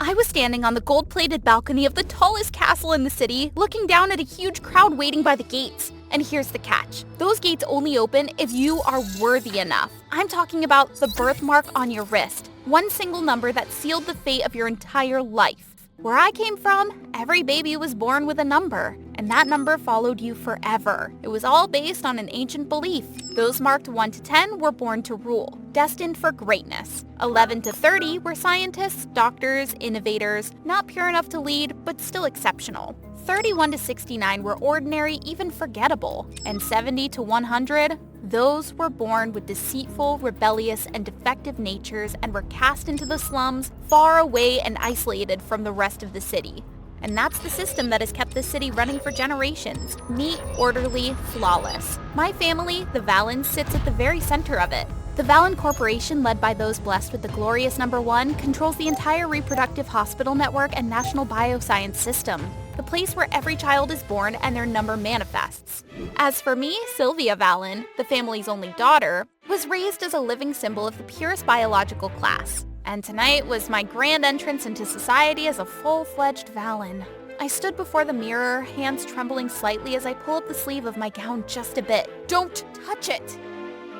I was standing on the gold-plated balcony of the tallest castle in the city, looking down at a huge crowd waiting by the gates. And here's the catch. Those gates only open if you are worthy enough. I'm talking about the birthmark on your wrist. One single number that sealed the fate of your entire life. Where I came from, every baby was born with a number, and that number followed you forever. It was all based on an ancient belief. Those marked 1 to 10 were born to rule, destined for greatness. 11 to 30 were scientists, doctors, innovators, not pure enough to lead, but still exceptional. 31 to 69 were ordinary, even forgettable. And 70 to 100, those were born with deceitful, rebellious, and defective natures and were cast into the slums, far away and isolated from the rest of the city. And that's the system that has kept this city running for generations. Neat, orderly, flawless. My family, the Valens, sits at the very center of it. The Valen Corporation, led by those blessed with the glorious number 1, controls the entire reproductive hospital network and national bioscience system. The place where every child is born and their number manifests. As for me, Sylvia Valen, the family's only daughter, was raised as a living symbol of the purest biological class. And tonight was my grand entrance into society as a full-fledged Valen. I stood before the mirror, hands trembling slightly as I pulled the sleeve of my gown just a bit. Don't touch it!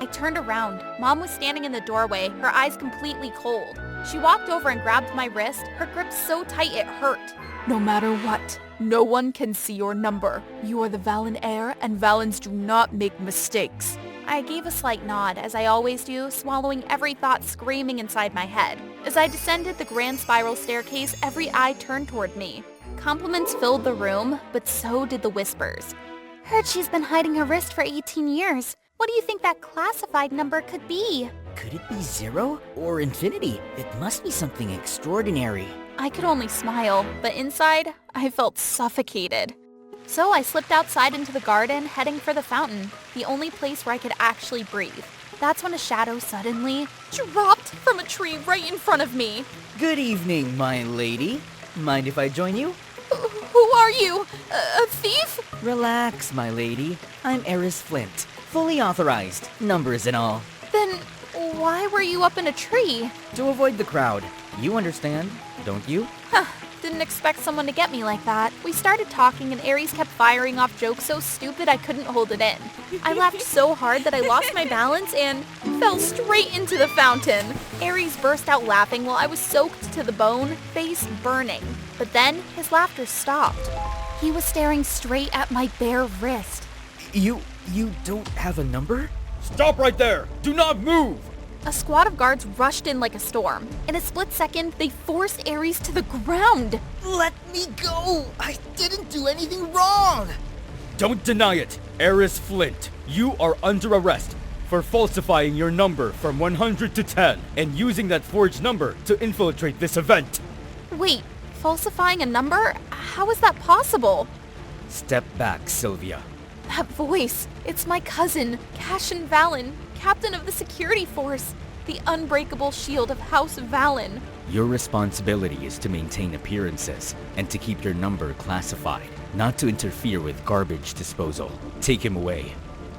I turned around. Mom was standing in the doorway, her eyes completely cold. She walked over and grabbed my wrist, her grip so tight it hurt. No matter what, no one can see your number. You are the Valen heir, and Valens do not make mistakes. I gave a slight nod, as I always do, swallowing every thought screaming inside my head. As I descended the grand spiral staircase, every eye turned toward me. Compliments filled the room, but so did the whispers. Heard she's been hiding her wrist for 18 years. What do you think that classified number could be? Could it be 0 or infinity? It must be something extraordinary. I could only smile, but inside, I felt suffocated. So I slipped outside into the garden, heading for the fountain, the only place where I could actually breathe. That's when a shadow suddenly dropped from a tree right in front of me. Good evening, my lady. Mind if I join you? Who are you? A thief? Relax, my lady. I'm Eris Flint. Fully authorized, numbers and all. Then why were you up in a tree? To avoid the crowd. You understand, don't you? Huh, didn't expect someone to get me like that. We started talking and Aries kept firing off jokes so stupid I couldn't hold it in. I laughed so hard that I lost my balance and fell straight into the fountain. Aries burst out laughing while I was soaked to the bone, face burning. But then his laughter stopped. He was staring straight at my bare wrist. You don't have a number? Stop right there! Do not move! A squad of guards rushed in like a storm. In a split second, they forced Aries to the ground. Let me go! I didn't do anything wrong! Don't deny it! Eris Flint, you are under arrest for falsifying your number from 100 to 10 and using that forged number to infiltrate this event. Wait, falsifying a number? How is that possible? Step back, Sylvia. That voice, it's my cousin, Cashin Valen, captain of the security force, the unbreakable shield of House Valen. Your responsibility is to maintain appearances and to keep your number classified, not to interfere with garbage disposal. Take him away.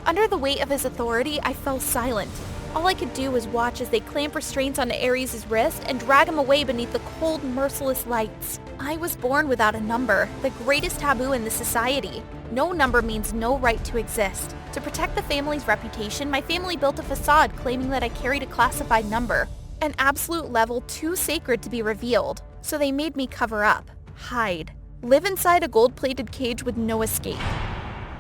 Under the weight of his authority, I fell silent. All I could do was watch as they clamp restraints onto Aries' wrist and drag him away beneath the cold, merciless lights. I was born without a number, the greatest taboo in the society. No number means no right to exist. To protect the family's reputation, my family built a facade claiming that I carried a classified number, an absolute level too sacred to be revealed. So they made me cover up, hide, live inside a gold-plated cage with no escape.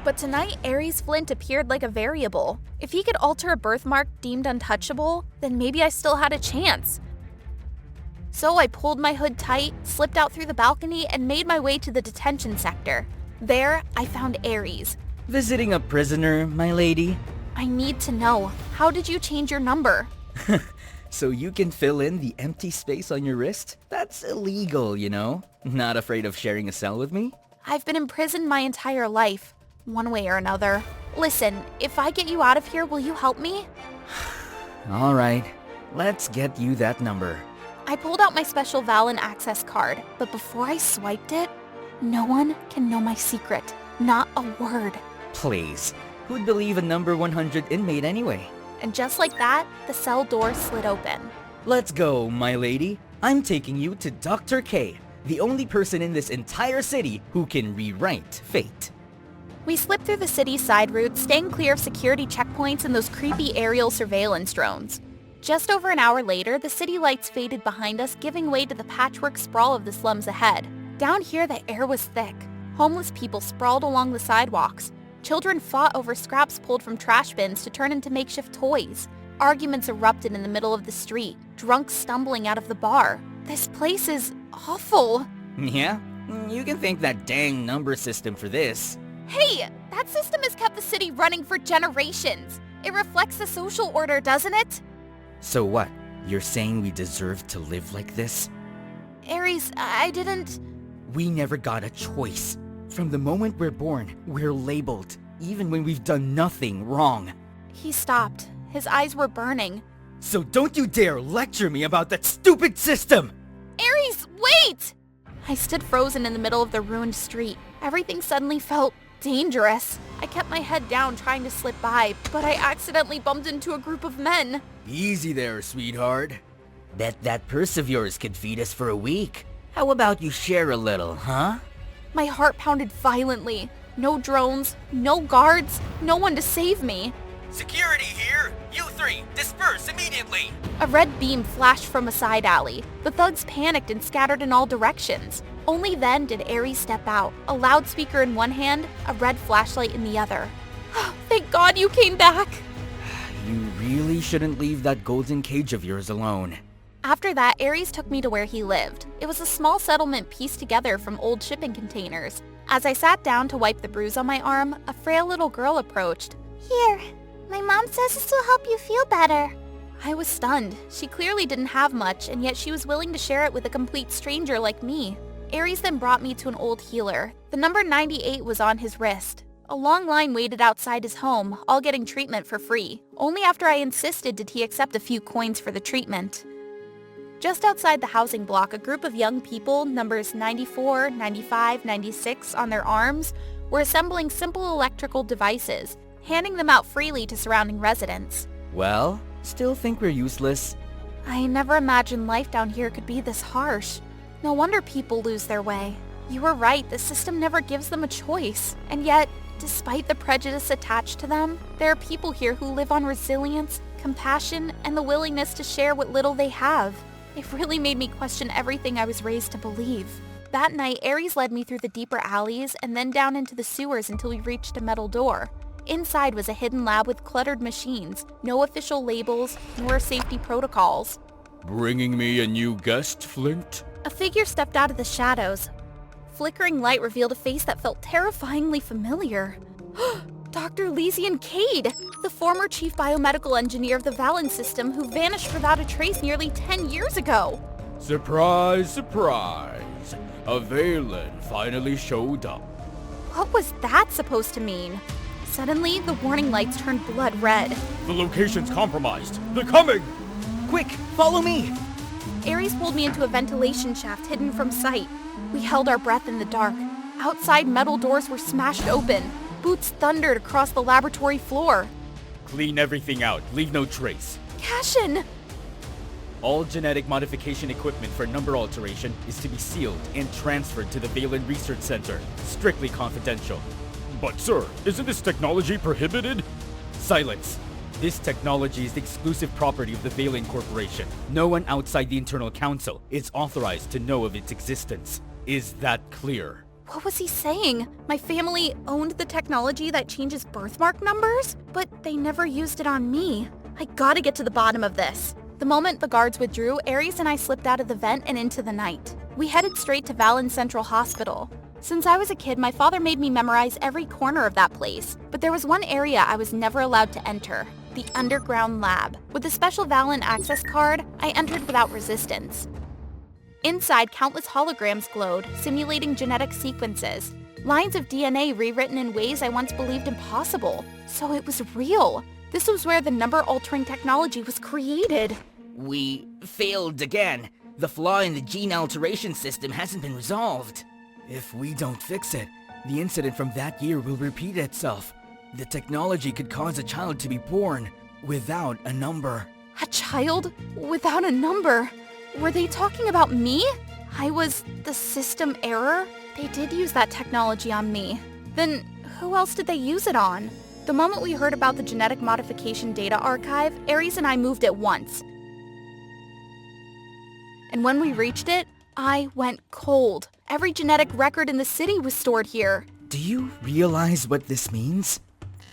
But tonight, Aries Flint appeared like a variable. If he could alter a birthmark deemed untouchable, then maybe I still had a chance. So I pulled my hood tight, slipped out through the balcony, and made my way to the detention sector. There, I found Aries. Visiting a prisoner, my lady? I need to know, how did you change your number? So you can fill in the empty space on your wrist? That's illegal, you know? Not afraid of sharing a cell with me? I've been imprisoned my entire life, one way or another. Listen, if I get you out of here, will you help me? All right, let's get you that number. I pulled out my special Valen access card, but before I swiped it, no one can know my secret. Not a word. Please, who'd believe a number 100 inmate anyway? And just like that, the cell door slid open. Let's go, my lady. I'm taking you to Dr. K, the only person in this entire city who can rewrite fate. We slipped through the city's side routes, staying clear of security checkpoints and those creepy aerial surveillance drones. Just over an hour later, the city lights faded behind us, giving way to the patchwork sprawl of the slums ahead. Down here, the air was thick. Homeless people sprawled along the sidewalks. Children fought over scraps pulled from trash bins to turn into makeshift toys. Arguments erupted in the middle of the street, drunks stumbling out of the bar. This place is awful. Yeah? You can thank that dang number system for this. Hey, that system has kept the city running for generations. It reflects the social order, doesn't it? So what? You're saying we deserve to live like this? Aries, I didn't... We never got a choice. From the moment we're born, we're labeled, even when we've done nothing wrong. He stopped. His eyes were burning. So don't you dare lecture me about that stupid system! Aries, wait! I stood frozen in the middle of the ruined street. Everything suddenly felt dangerous. I kept my head down trying to slip by, but I accidentally bumped into a group of men. Easy there, sweetheart. Bet that purse of yours could feed us for a week. How about you share a little, huh? My heart pounded violently. No drones, no guards, no one to save me. Security here! You three, disperse immediately! A red beam flashed from a side alley. The thugs panicked and scattered in all directions. Only then did Aries step out, a loudspeaker in one hand, a red flashlight in the other. Thank God you came back! You really shouldn't leave that golden cage of yours alone. After that, Aries took me to where he lived. It was a small settlement pieced together from old shipping containers. As I sat down to wipe the bruise on my arm, a frail little girl approached. Here, my mom says this will help you feel better. I was stunned. She clearly didn't have much, and yet she was willing to share it with a complete stranger like me. Aries then brought me to an old healer. The number 98 was on his wrist. A long line waited outside his home, all getting treatment for free. Only after I insisted did he accept a few coins for the treatment. Just outside the housing block, a group of young people, numbers 94, 95, 96 on their arms, were assembling simple electrical devices, handing them out freely to surrounding residents. Well, still think we're useless? I never imagined life down here could be this harsh. No wonder people lose their way. You were right, the system never gives them a choice. And yet, despite the prejudice attached to them, there are people here who live on resilience, compassion, and the willingness to share what little they have. It really made me question everything I was raised to believe. That night, Aries led me through the deeper alleys and then down into the sewers until we reached a metal door. Inside was a hidden lab with cluttered machines, no official labels, nor safety protocols. Bringing me a new guest, Flint? A figure stepped out of the shadows. Flickering light revealed a face that felt terrifyingly familiar. Dr. Lysian Cade, the former chief biomedical engineer of the Valence system who vanished without a trace nearly 10 years ago. Surprise, surprise. A Valen finally showed up. What was that supposed to mean? Suddenly, the warning lights turned blood red. The location's compromised. They're coming! Quick, follow me! Aries pulled me into a ventilation shaft hidden from sight. We held our breath in the dark. Outside, metal doors were smashed open. Boots thundered across the laboratory floor. Clean everything out. Leave no trace. Cashin! All genetic modification equipment for number alteration is to be sealed and transferred to the Valen Research Center. Strictly confidential. But sir, isn't this technology prohibited? Silence. This technology is the exclusive property of the Valen Corporation. No one outside the Internal Council is authorized to know of its existence. Is that clear? What was he saying? My family owned the technology that changes birthmark numbers? But they never used it on me. I gotta get to the bottom of this. The moment the guards withdrew, Aries and I slipped out of the vent and into the night. We headed straight to Valence Central Hospital. Since I was a kid, my father made me memorize every corner of that place. But there was one area I was never allowed to enter. The underground lab. With a special Valen access card, I entered without resistance. Inside, countless holograms glowed, simulating genetic sequences. Lines of DNA rewritten in ways I once believed impossible. So it was real. This was where the number-altering technology was created. We failed again. The flaw in the gene alteration system hasn't been resolved. If we don't fix it, the incident from that year will repeat itself. The technology could cause a child to be born without a number. A child without a number. Were they talking about me? I was the system error? They did use that technology on me. Then who else did they use it on? The moment we heard about the genetic modification data archive, Ares and I moved at once. And when we reached it, I went cold. Every genetic record in the city was stored here. Do you realize what this means?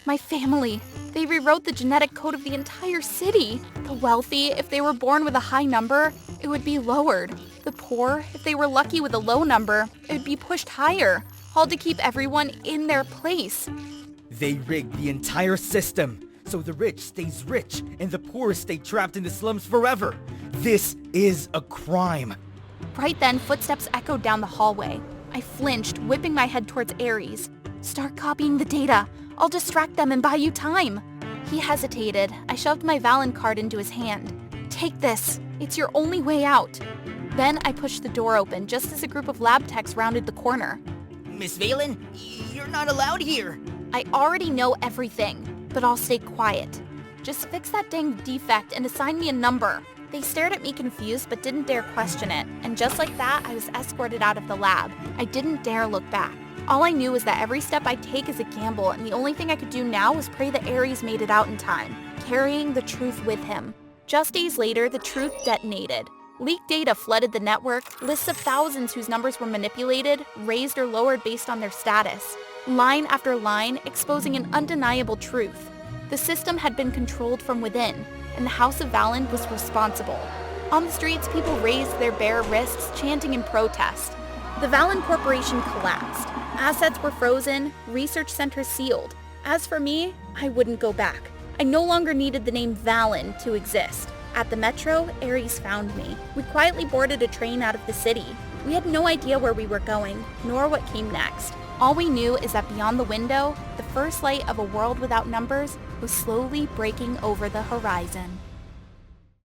My family. They rewrote the genetic code of the entire city. The wealthy, if they were born with a high number, it would be lowered. The poor, if they were lucky with a low number, it would be pushed higher, all to keep everyone in their place. They rigged the entire system, so the rich stays rich and the poor stay trapped in the slums forever. This is a crime. Right then, footsteps echoed down the hallway. I flinched, whipping my head towards Ares. Start copying the data. I'll distract them and buy you time. He hesitated. I shoved my Valen card into his hand. Take this. It's your only way out. Then I pushed the door open just as a group of lab techs rounded the corner. Miss Valen, you're not allowed here. I already know everything, but I'll stay quiet. Just fix that dang defect and assign me a number. They stared at me confused but didn't dare question it, and just like that, I was escorted out of the lab. I didn't dare look back. All I knew was that every step I take is a gamble, and the only thing I could do now was pray that Ares made it out in time, carrying the truth with him. Just days later, the truth detonated. Leaked data flooded the network, lists of thousands whose numbers were manipulated, raised or lowered based on their status. Line after line, exposing an undeniable truth. The system had been controlled from within, and the House of Valen was responsible. On the streets, people raised their bare wrists, chanting in protest. The Valen Corporation collapsed. Assets were frozen, research centers sealed. As for me, I wouldn't go back. I no longer needed the name Valen to exist. At the metro, Ares found me. We quietly boarded a train out of the city. We had no idea where we were going, nor what came next. All we knew is that beyond the window, the first light of a world without numbers was slowly breaking over the horizon.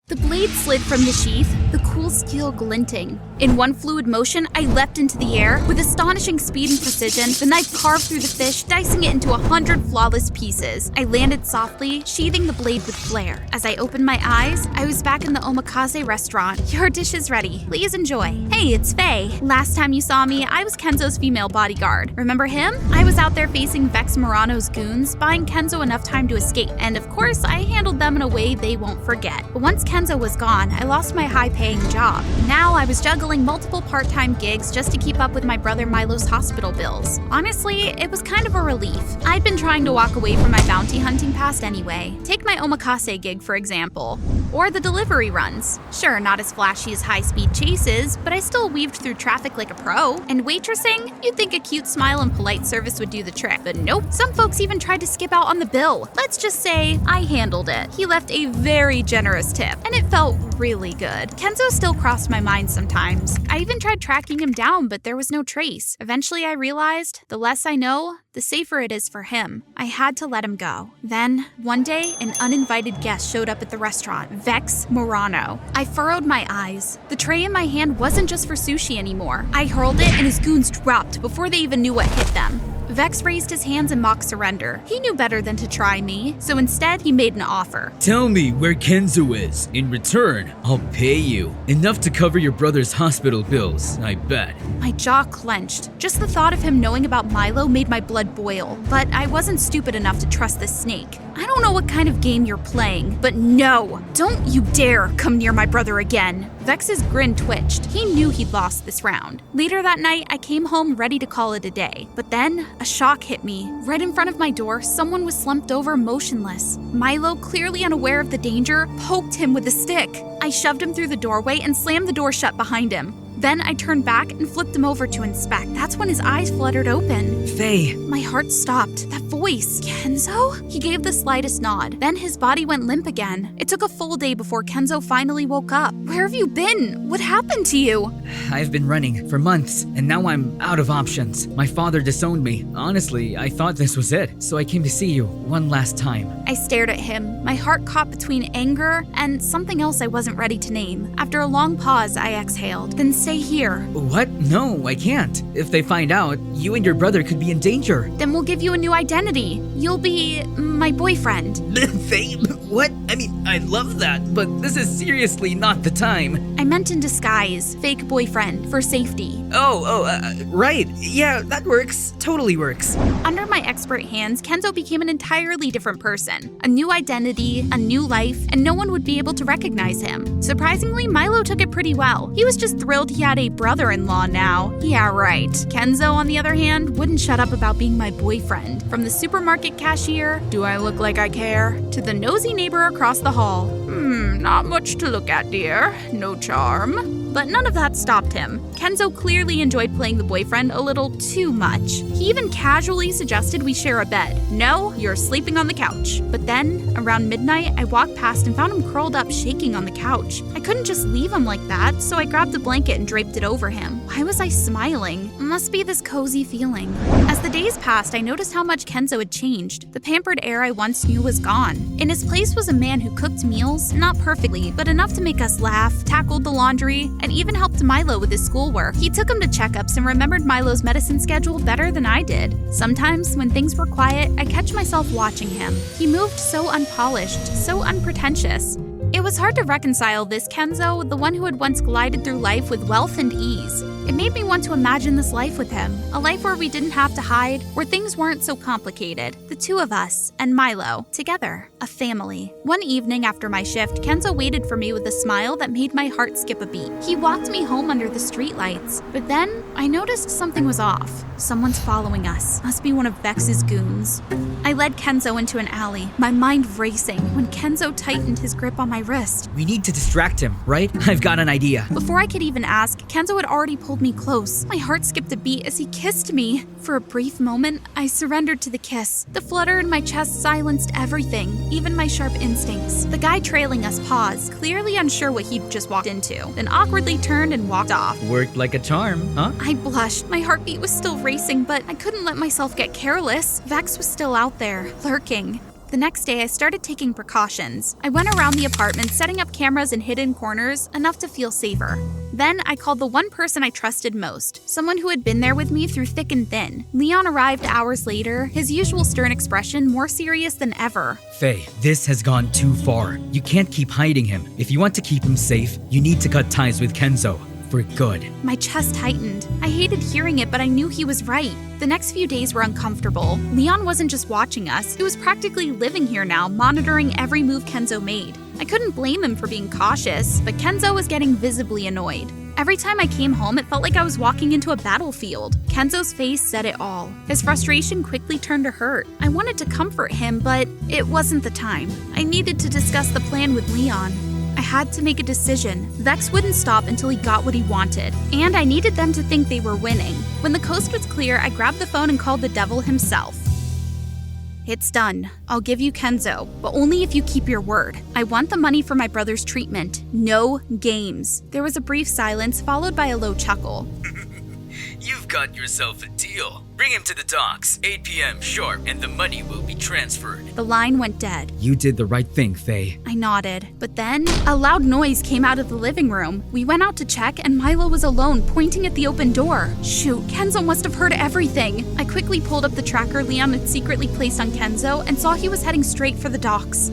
The blade slid from the sheath, the cool steel glinting. In one fluid motion, I leapt into the air. With astonishing speed and precision, the knife carved through the fish, dicing it into 100 flawless pieces. I landed softly, sheathing the blade with flair. As I opened my eyes, I was back in the omakase restaurant. Your dish is ready. Please enjoy. Hey, it's Faye. Last time you saw me, I was Kenzo's female bodyguard. Remember him? I was out there facing Vex Morano's goons, buying Kenzo enough time to escape. And of course, I handled them in a way they won't forget. But once Kenzo was gone, I lost my high-paying job. Now I was juggling multiple part-time gigs just to keep up with my brother Milo's hospital bills. Honestly, it was kind of a relief. I'd been trying to walk away from my bounty hunting past anyway. Take my omakase gig, for example. Or the delivery runs. Sure, not as flashy as high-speed chases, but I still weaved through traffic like a pro. And waitressing? You'd think a cute smile and polite service would do the trick, but nope. Some folks even tried to skip out on the bill. Let's just say I handled it. He left a very generous tip, and it felt really good. Kenzo still crossed my mind sometimes. I even tried tracking him down, but there was no trace. Eventually I realized, the less I know, the safer it is for him. I had to let him go. Then, one day, an uninvited guest showed up at the restaurant, Vex Morano. I furrowed my eyes. The tray in my hand wasn't just for sushi anymore. I hurled it and his goons dropped before they even knew what hit them. Vex raised his hands in mock surrender. He knew better than to try me, so instead he made an offer. Tell me where Kenzo is. In return, I'll pay you. Enough to cover your brother's hospital bills, I bet. My jaw clenched. Just the thought of him knowing about Milo made my blood boil. But I wasn't stupid enough to trust this snake. I don't know what kind of game you're playing, but no! Don't you dare come near my brother again! Vex's grin twitched. He knew he'd lost this round. Later that night, I came home ready to call it a day. But then, a shock hit me. Right in front of my door, someone was slumped over motionless. Milo, clearly unaware of the danger, poked him with a stick. I shoved him through the doorway and slammed the door shut behind him. Then I turned back and flipped him over to inspect. That's when his eyes fluttered open. Faye! My heart stopped. That voice. Kenzo? He gave the slightest nod. Then his body went limp again. It took a full day before Kenzo finally woke up. Where have you been? What happened to you? I've been running for months, and now I'm out of options. My father disowned me. Honestly, I thought this was it, so I came to see you one last time. I stared at him, my heart caught between anger and something else I wasn't ready to name. After a long pause, I exhaled. Then say stay here. What? No, I can't. If they find out, you and your brother could be in danger. Then we'll give you a new identity. You'll be my boyfriend. They? What? I mean, I love that, but this is seriously not the time. I meant in disguise, fake boyfriend, for safety. Right. Yeah, that works. Totally works. Under my expert hands, Kenzo became an entirely different person. A new identity, a new life, and no one would be able to recognize him. Surprisingly, Milo took it pretty well. He was just thrilled he had a brother-in-law now. Yeah, right. Kenzo, on the other hand, wouldn't shut up about being my boyfriend. From the supermarket cashier, do I look like I care, to the nosy neighbor across the hall. Not much to look at, dear. No charm. But none of that stopped him. Kenzo clearly enjoyed playing the boyfriend a little too much. He even casually suggested we share a bed. No, you're sleeping on the couch. But then, around midnight, I walked past and found him curled up shaking on the couch. I couldn't just leave him like that, so I grabbed a blanket and draped it over him. Why was I smiling? Must be this cozy feeling. As the days passed, I noticed how much Kenzo had changed. The pampered air I once knew was gone. In his place was a man who cooked meals, not perfectly, but enough to make us laugh, tackled the laundry, and even helped Milo with his schoolwork. He took him to checkups and remembered Milo's medicine schedule better than I did. Sometimes, when things were quiet, I catch myself watching him. He moved so unpolished, so unpretentious. It was hard to reconcile this Kenzo with the one who had once glided through life with wealth and ease. It made me want to imagine this life with him, a life where we didn't have to hide, where things weren't so complicated. The two of us, and Milo, together, a family. One evening after my shift, Kenzo waited for me with a smile that made my heart skip a beat. He walked me home under the streetlights, but then I noticed something was off. Someone's following us. Must be one of Vex's goons. I led Kenzo into an alley, my mind racing, when Kenzo tightened his grip on my wrist. We need to distract him, right? I've got an idea. Before I could even ask, Kenzo had already pulled me close. My heart skipped a beat as he kissed me. For a brief moment, I surrendered to the kiss. The flutter in my chest silenced everything, even my sharp instincts. The guy trailing us paused, clearly unsure what he'd just walked into, then awkwardly turned and walked off. Worked like a charm, huh? I blushed. My heartbeat was still racing, but I couldn't let myself get careless. Vex was still out there, lurking. The next day, I started taking precautions. I went around the apartment, setting up cameras in hidden corners, enough to feel safer. Then, I called the one person I trusted most, someone who had been there with me through thick and thin. Leon arrived hours later, his usual stern expression more serious than ever. Faye, this has gone too far. You can't keep hiding him. If you want to keep him safe, you need to cut ties with Kenzo. For good. My chest tightened. I hated hearing it, but I knew he was right. The next few days were uncomfortable. Leon wasn't just watching us, he was practically living here now, monitoring every move Kenzo made. I couldn't blame him for being cautious, but Kenzo was getting visibly annoyed. Every time I came home, it felt like I was walking into a battlefield. Kenzo's face said it all. His frustration quickly turned to hurt. I wanted to comfort him, but it wasn't the time. I needed to discuss the plan with Leon. I had to make a decision. Vex wouldn't stop until he got what he wanted, and I needed them to think they were winning. When the coast was clear, I grabbed the phone and called the devil himself. It's done. I'll give you Kenzo, but only if you keep your word. I want the money for my brother's treatment. No games. There was a brief silence, followed by a low chuckle. You've got yourself a deal. Bring him to the docks, 8 p.m. sharp, and the money will be transferred. The line went dead. You did the right thing, Faye. I nodded. But then, a loud noise came out of the living room. We went out to check, and Milo was alone, pointing at the open door. Shoot, Kenzo must have heard everything. I quickly pulled up the tracker Leon had secretly placed on Kenzo and saw he was heading straight for the docks.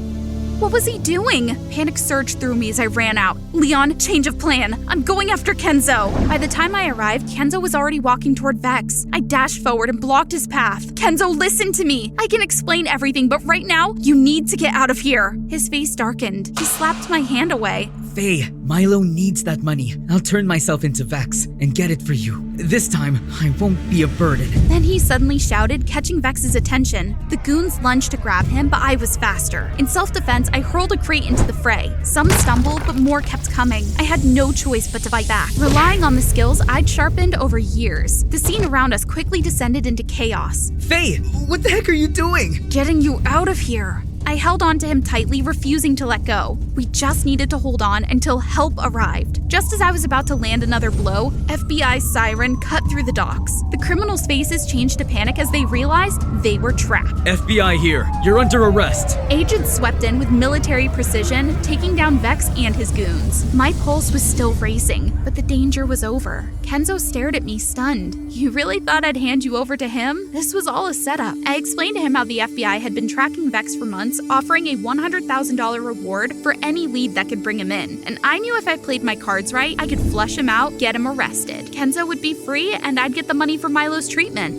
What was he doing? Panic surged through me as I ran out. Leon, change of plan. I'm going after Kenzo. By the time I arrived, Kenzo was already walking toward Vex. I dashed forward and blocked his path. Kenzo, listen to me. I can explain everything, but right now, you need to get out of here. His face darkened. He slapped my hand away. Faye, Milo needs that money. I'll turn myself into Vex and get it for you. This time, I won't be a burden. Then he suddenly shouted, catching Vex's attention. The goons lunged to grab him, but I was faster. In self-defense, I hurled a crate into the fray. Some stumbled, but more kept coming. I had no choice but to fight back, relying on the skills I'd sharpened over years. The scene around us quickly descended into chaos. Faye, what the heck are you doing? Getting you out of here. I held on to him tightly, refusing to let go. We just needed to hold on until help arrived. Just as I was about to land another blow, FBI's siren cut through the docks. The criminals' faces changed to panic as they realized they were trapped. FBI here. You're under arrest. Agents swept in with military precision, taking down Vex and his goons. My pulse was still racing, but the danger was over. Kenzo stared at me, stunned. You really thought I'd hand you over to him? This was all a setup. I explained to him how the FBI had been tracking Vex for months, offering a $100,000 reward for any lead that could bring him in. And I knew if I played my cards right, I could flush him out, get him arrested. Kenzo would be free, and I'd get the money for Milo's treatment.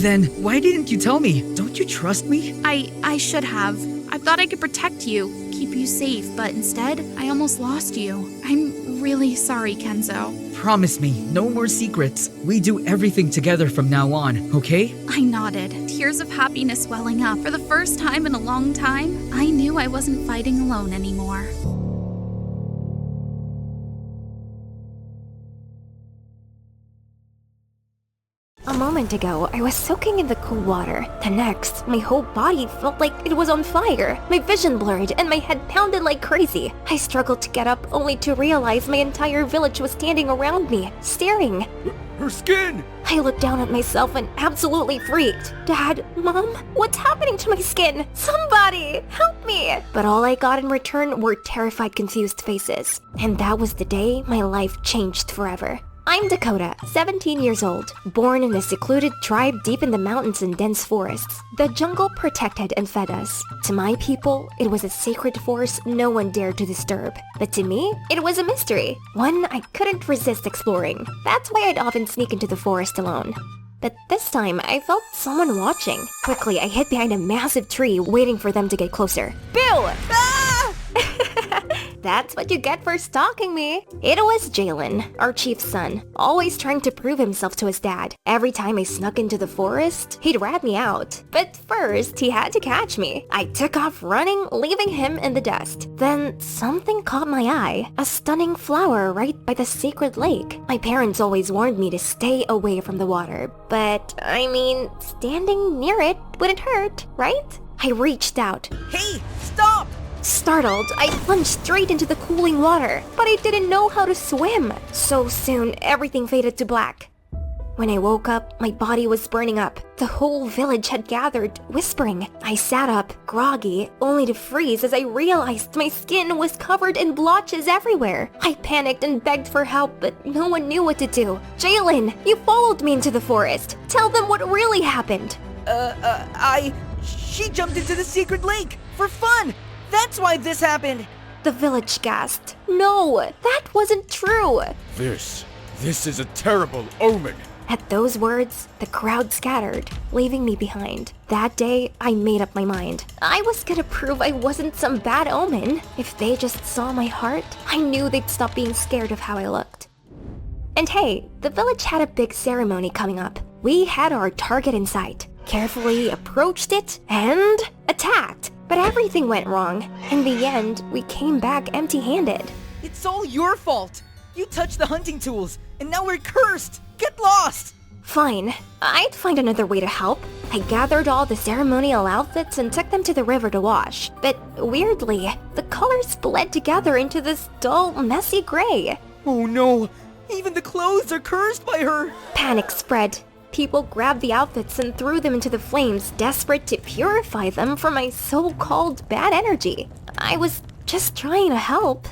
Then why didn't you tell me? Don't you trust me? I should have. I thought I could protect you, keep you safe, but instead, I almost lost you. I'm really sorry, Kenzo. Promise me, no more secrets. We do everything together from now on, okay? I nodded, tears of happiness welling up. For the first time in a long time, I knew I wasn't fighting alone anymore. A moment ago, I was soaking in the cool water. The next, my whole body felt like it was on fire. My vision blurred and my head pounded like crazy. I struggled to get up only to realize my entire village was standing around me, staring. Her skin! I looked down at myself and absolutely freaked. Dad, Mom, what's happening to my skin? Somebody, help me! But all I got in return were terrified, confused faces. And that was the day my life changed forever. I'm Dakota, 17 years old, born in a secluded tribe deep in the mountains and dense forests. The jungle protected and fed us. To my people, it was a sacred force no one dared to disturb. But to me, it was a mystery, one I couldn't resist exploring. That's why I'd often sneak into the forest alone. But this time, I felt someone watching. Quickly, I hid behind a massive tree, waiting for them to get closer. Bill! Ah! That's what you get for stalking me. It was Jalen, our chief's son, always trying to prove himself to his dad. Every time I snuck into the forest, he'd rat me out. But first, he had to catch me. I took off running, leaving him in the dust. Then something caught my eye, a stunning flower right by the sacred lake. My parents always warned me to stay away from the water, but I mean, standing near it wouldn't hurt, right? I reached out. Hey, stop! Startled, I plunged straight into the cooling water, but I didn't know how to swim. So soon, everything faded to black. When I woke up, my body was burning up. The whole village had gathered, whispering. I sat up, groggy, only to freeze as I realized my skin was covered in blotches everywhere. I panicked and begged for help, but no one knew what to do. Jalen, you followed me into the forest. Tell them what really happened. She jumped into the secret lake for fun! That's why this happened! The village gasped. No, that wasn't true. This is a terrible omen. At those words, the crowd scattered, leaving me behind. That day, I made up my mind. I was gonna prove I wasn't some bad omen. If they just saw my heart, I knew they'd stop being scared of how I looked. And hey, the village had a big ceremony coming up. We had our target in sight, carefully approached it, and attacked. But everything went wrong. In the end, we came back empty-handed. It's all your fault! You touched the hunting tools, and now we're cursed! Get lost! Fine, I'd find another way to help. I gathered all the ceremonial outfits and took them to the river to wash. But weirdly, the colors bled together into this dull, messy gray. Oh no! Even the clothes are cursed by her! Panic spread. People grabbed the outfits and threw them into the flames, desperate to purify them from my so-called bad energy. I was just trying to help.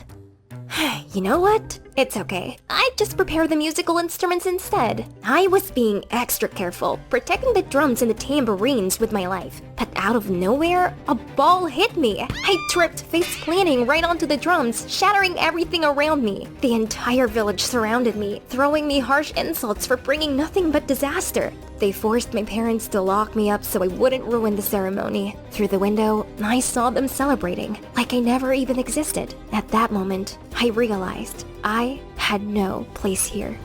You know what? It's okay. I'd just prepare the musical instruments instead. I was being extra careful, protecting the drums and the tambourines with my life. But out of nowhere, a ball hit me. I tripped, face planting right onto the drums, shattering everything around me. The entire village surrounded me, throwing me harsh insults for bringing nothing but disaster. They forced my parents to lock me up so I wouldn't ruin the ceremony. Through the window, I saw them celebrating, like I never even existed. At that moment, I realized I had no place here.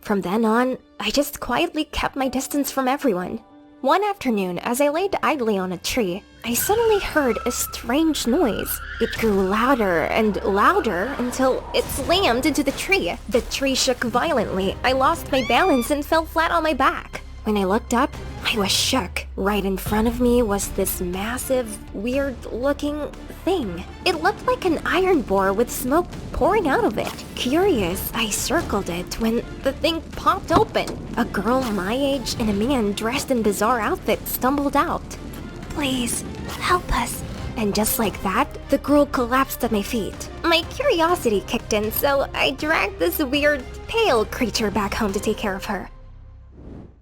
From then on, I just quietly kept my distance from everyone. One afternoon, as I laid idly on a tree, I suddenly heard a strange noise. It grew louder and louder until it slammed into the tree. The tree shook violently. I lost my balance and fell flat on my back. When I looked up, I was shook. Right in front of me was this massive, weird-looking thing. It looked like an iron bore with smoke pouring out of it. Curious, I circled it when the thing popped open. A girl my age and a man dressed in bizarre outfits stumbled out. Please, help us. And just like that, the girl collapsed at my feet. My curiosity kicked in, so I dragged this weird, pale creature back home to take care of her.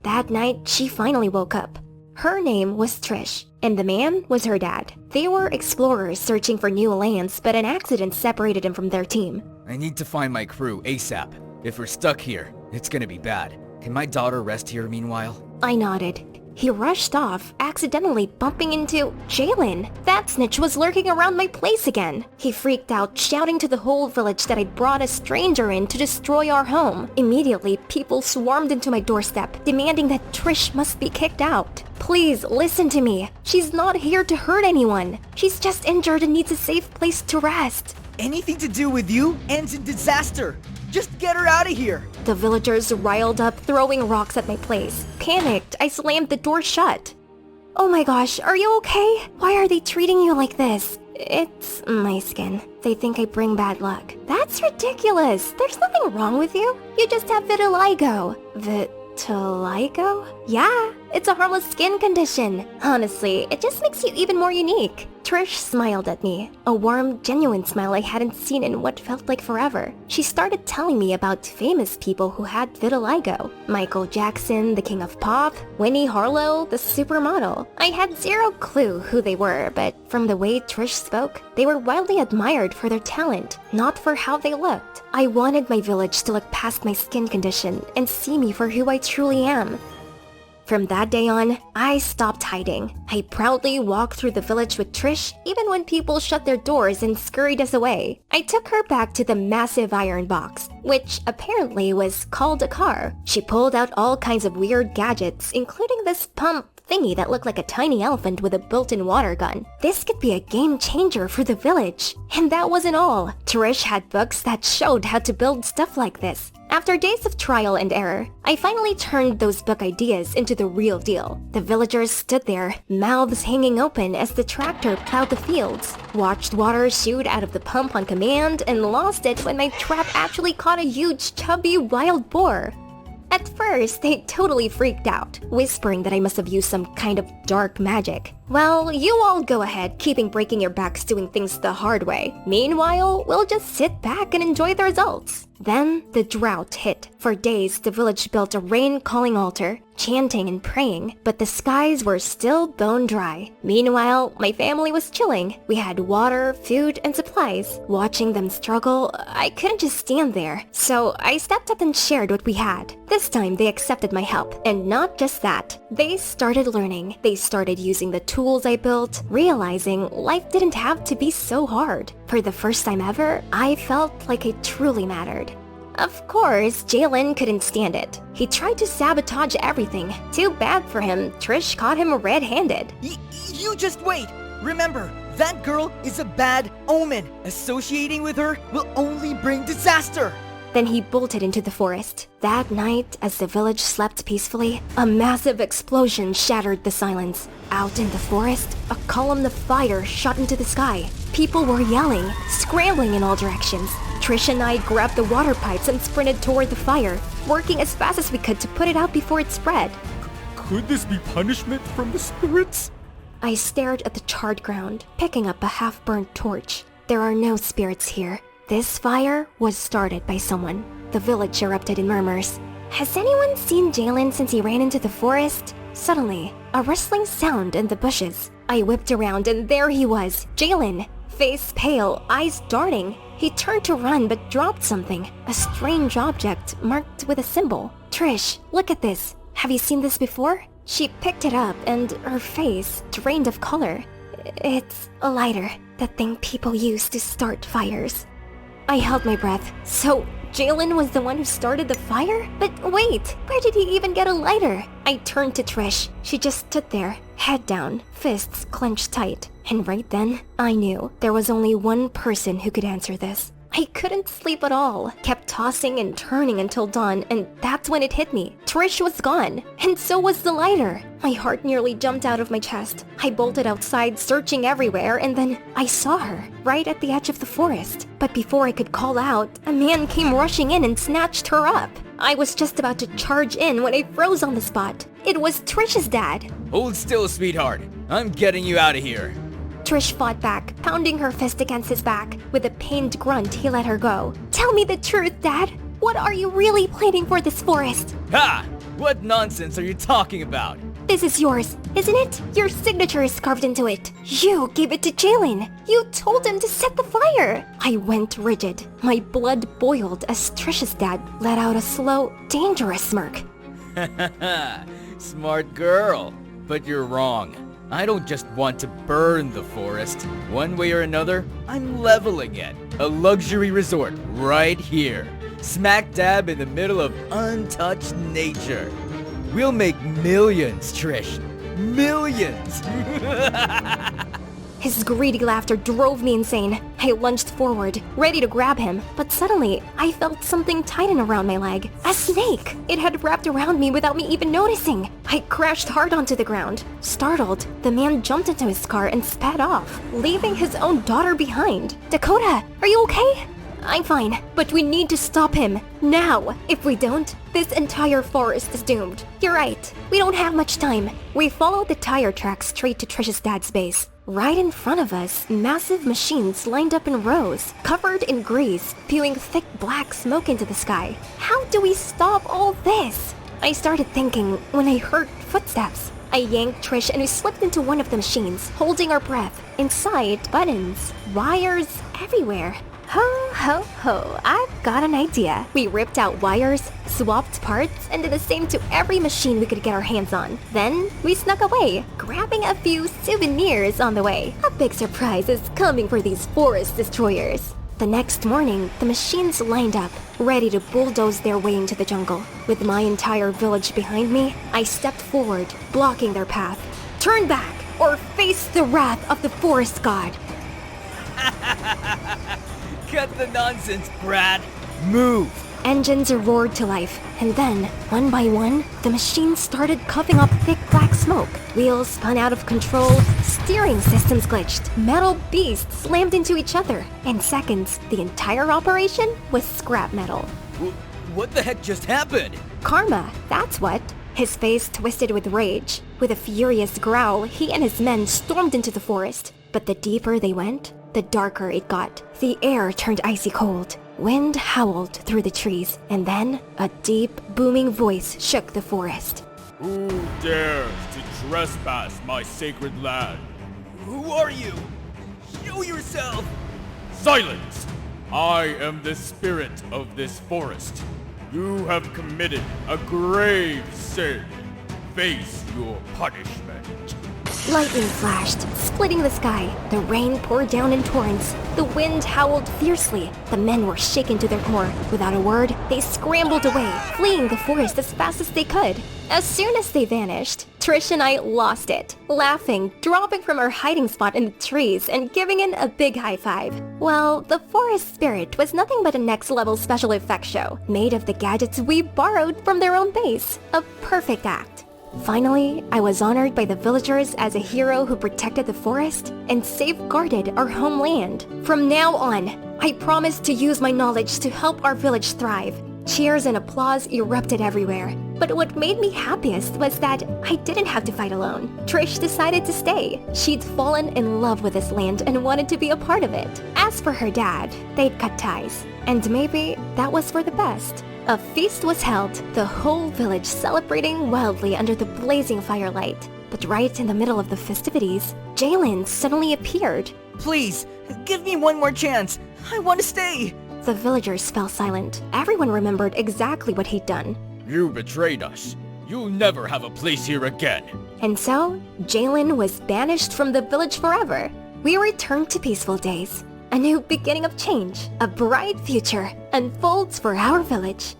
That night, she finally woke up. Her name was Trish, and the man was her dad. They were explorers searching for new lands, but an accident separated them from their team. I need to find my crew ASAP. If we're stuck here, it's gonna be bad. Can my daughter rest here meanwhile? I nodded. He rushed off, accidentally bumping into Jalen. That snitch was lurking around my place again. He freaked out, shouting to the whole village that I'd brought a stranger in to destroy our home. Immediately, people swarmed into my doorstep, demanding that Trish must be kicked out. Please, listen to me. She's not here to hurt anyone. She's just injured and needs a safe place to rest. Anything to do with you ends in disaster. Just get her out of here. The villagers riled up, throwing rocks at my place. Panicked, I slammed the door shut. Oh my gosh, are you okay? Why are they treating you like this? It's my skin. They think I bring bad luck. That's ridiculous. There's nothing wrong with you. You just have vitiligo. Vitiligo? Yeah, it's a harmless skin condition. Honestly, it just makes you even more unique. Trish smiled at me, a warm, genuine smile I hadn't seen in what felt like forever. She started telling me about famous people who had vitiligo. Michael Jackson, the king of pop, Winnie Harlow, the supermodel. I had zero clue who they were, but from the way Trish spoke, they were widely admired for their talent, not for how they looked. I wanted my village to look past my skin condition and see me for who I truly am. From that day on, I stopped hiding. I proudly walked through the village with Trish, even when people shut their doors and scurried us away. I took her back to the massive iron box, which apparently was called a car. She pulled out all kinds of weird gadgets, including this pump thingy that looked like a tiny elephant with a built-in water gun. This could be a game changer for the village. And that wasn't all. Trish had books that showed how to build stuff like this. After days of trial and error, I finally turned those book ideas into the real deal. The villagers stood there, mouths hanging open as the tractor plowed the fields, watched water shoot out of the pump on command, and lost it when my trap actually caught a huge, chubby wild boar. At first, they totally freaked out, whispering that I must have used some kind of dark magic. Well, you all go ahead, keeping breaking your backs doing things the hard way. Meanwhile, we'll just sit back and enjoy the results. Then, the drought hit. For days, the village built a rain-calling altar, chanting and praying, but the skies were still bone dry. Meanwhile, my family was chilling. We had water, food, and supplies. Watching them struggle, I couldn't just stand there, so I stepped up and shared what we had. This time, they accepted my help, and not just that. They started learning. They started using the tools I built, realizing life didn't have to be so hard. For the first time ever, I felt like I truly mattered. Of course, Jalen couldn't stand it. He tried to sabotage everything. Too bad for him, Trish caught him red-handed. You just wait! Remember, that girl is a bad omen. Associating with her will only bring disaster! Then he bolted into the forest. That night, as the village slept peacefully, a massive explosion shattered the silence. Out in the forest, a column of fire shot into the sky. People were yelling, scrambling in all directions. Trish and I grabbed the water pipes and sprinted toward the fire, working as fast as we could to put it out before it spread. Could this be punishment from the spirits? I stared at the charred ground, picking up a half-burnt torch. There are no spirits here. This fire was started by someone. The village erupted in murmurs. Has anyone seen Jalen since he ran into the forest? Suddenly, a rustling sound in the bushes. I whipped around and there he was, Jalen. Face pale, eyes darting. He turned to run but dropped something. A strange object marked with a symbol. Trish, look at this. Have you seen this before? She picked it up and her face drained of color. It's a lighter, the thing people use to start fires. I held my breath. So, Jalen was the one who started the fire? But wait, where did he even get a lighter? I turned to Trish. She just stood there, head down, fists clenched tight. And right then, I knew there was only one person who could answer this. I couldn't sleep at all, kept tossing and turning until dawn, and that's when it hit me. Trish was gone, and so was the lighter. My heart nearly jumped out of my chest. I bolted outside, searching everywhere, and then I saw her, right at the edge of the forest. But before I could call out, a man came rushing in and snatched her up. I was just about to charge in when I froze on the spot. It was Trish's dad. Hold still, sweetheart. I'm getting you out of here. Trish fought back, pounding her fist against his back. With a pained grunt, he let her go. Tell me the truth, Dad. What are you really planning for this forest? Ha! What nonsense are you talking about? This is yours, isn't it? Your signature is carved into it. You gave it to Jalen. You told him to set the fire. I went rigid. My blood boiled as Trish's dad let out a slow, dangerous smirk. Smart girl. But you're wrong. I don't just want to burn the forest. One way or another, I'm leveling it. A luxury resort right here. Smack dab in the middle of untouched nature. We'll make millions, Trish. Millions! His greedy laughter drove me insane. I lunged forward, ready to grab him, but suddenly, I felt something tighten around my leg. A snake! It had wrapped around me without me even noticing. I crashed hard onto the ground. Startled, the man jumped into his car and sped off, leaving his own daughter behind. Dakota, are you okay? I'm fine, but we need to stop him, now. If we don't, this entire forest is doomed. You're right, we don't have much time. We followed the tire tracks straight to Trish's dad's base. Right in front of us, massive machines lined up in rows, covered in grease, spewing thick black smoke into the sky. How do we stop all this? I started thinking when I heard footsteps. I yanked Trish and we slipped into one of the machines, holding our breath. Inside, buttons, wires everywhere. Ho, ho, ho, I've got an idea. We ripped out wires, swapped parts, and did the same to every machine we could get our hands on. Then, we snuck away, grabbing a few souvenirs on the way. A big surprise is coming for these forest destroyers. The next morning, the machines lined up, ready to bulldoze their way into the jungle. With my entire village behind me, I stepped forward, blocking their path. Turn back, or face the wrath of the forest god. Cut the nonsense, Brad. Move. Engines roared to life, and then, one by one, the machines started coughing up thick black smoke. Wheels spun out of control, steering systems glitched, metal beasts slammed into each other. In seconds, the entire operation was scrap metal. What the heck just happened? Karma, that's what. His face twisted with rage. With a furious growl, he and his men stormed into the forest. But the deeper they went, the darker it got. The air turned icy cold. Wind howled through the trees, and then a deep, booming voice shook the forest. Who dares to trespass my sacred land? Who are you? Show yourself! Silence! I am the spirit of this forest. You have committed a grave sin. Face your punishment. Lightning flashed, splitting the sky. The rain poured down in torrents. The wind howled fiercely. The men were shaken to their core. Without a word, they scrambled away, fleeing the forest as fast as they could. As soon as they vanished, Trish and I lost it, laughing, dropping from our hiding spot in the trees, and giving in a big high five. Well, the forest spirit was nothing but a next-level special effects show, made of the gadgets we borrowed from their own base. A perfect act. Finally, I was honored by the villagers as a hero who protected the forest and safeguarded our homeland. From now on, I promised to use my knowledge to help our village thrive. Cheers and applause erupted everywhere. But what made me happiest was that I didn't have to fight alone. Trish decided to stay. She'd fallen in love with this land and wanted to be a part of it. As for her dad, they'd cut ties. And maybe that was for the best. A feast was held, the whole village celebrating wildly under the blazing firelight. But right in the middle of the festivities, Jalen suddenly appeared. Please, give me one more chance. I want to stay. The villagers fell silent. Everyone remembered exactly what he'd done. You betrayed us. You'll never have a place here again. And so, Jalen was banished from the village forever. We returned to peaceful days. A new beginning of change, a bright future, unfolds for our village.